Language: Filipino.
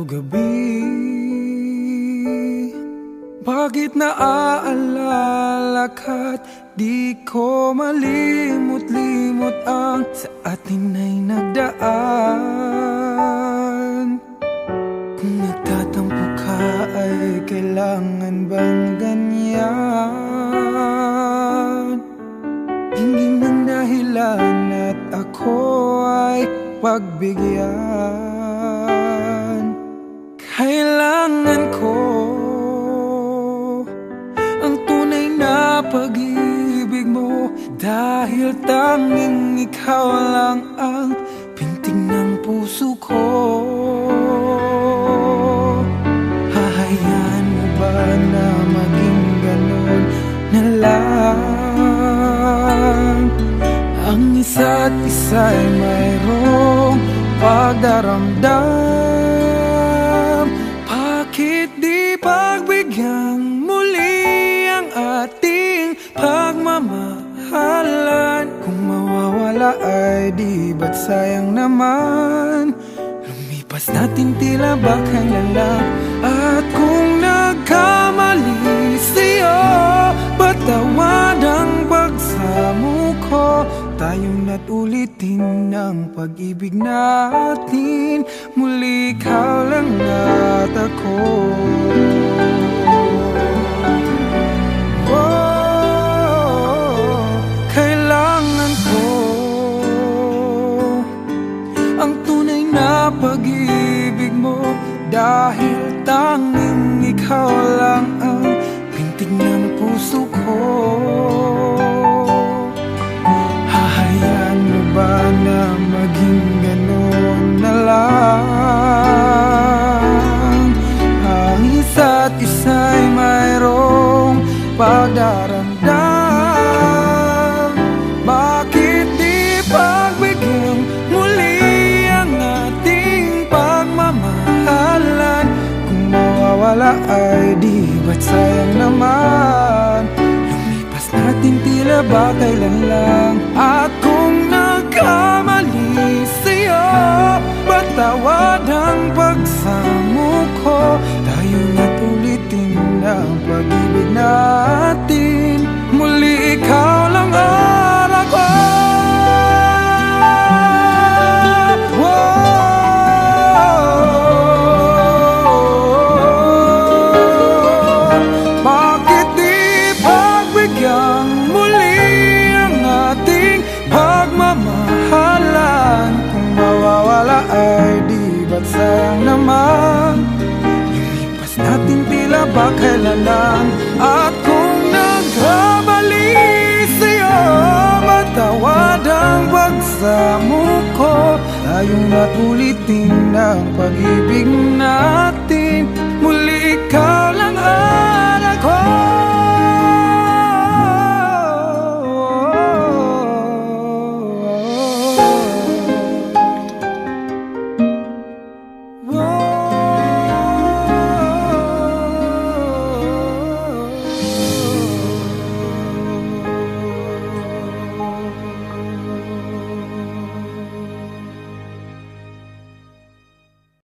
gabi, bakit naaalala ka't di ko malimot-limot ang sa atin ay nagdaan? Kung nagtatampo ka ay kailangan bang ganyan? Hindi man dahilan at ako ay pagbigyan. Kailangan ko ang tunay na pag-ibig mo, dahil tanging ikaw lang ang pintig ng puso ko. Hahayaan mo ba na maging ganun na lang? Ang isa't isa'y mayroong pagdaramdam. Bakit di pagbigyan muli ang ating pagmamahalan? Kung mawawala ay di ba't sayang naman? Lumipas natin tila ba kailan lang? At kung nagkamali sa'yo, patawad ang pagsamo ko. Tayong natulitin ng pag-ibig natin, muli ikaw lang at ako. Kailangan ko ang tunay na pag-ibig mo, dahil tanging ikaw lang ang pintig ng puso ko. Hahayaan mo ba na maging gano'n na lang? Ang isa't isa'y mayroong pagdaramdam. Bakit di pagbigyan muli ang ating pagmamahalan? Kung mawawala ay di ba't sayang naman? Lumipas natin tila ba kailan lang? At kung nagkamali sa'yo, patawad ang pagsamo ko. Tayo na't ulitin ang pag-ibig natin, muli ikaw lang at ako. Bakit di pagbigyan muli ang ating pagmamahalan? Kung mawawala ay di ba't sayang naman? Lumipas natin tila ba kailan lang? At kung nagkamali sa'yo, matawad ang pagsamo ko. Tayong natulitin ang pag-ibig natin, muli ikaw lang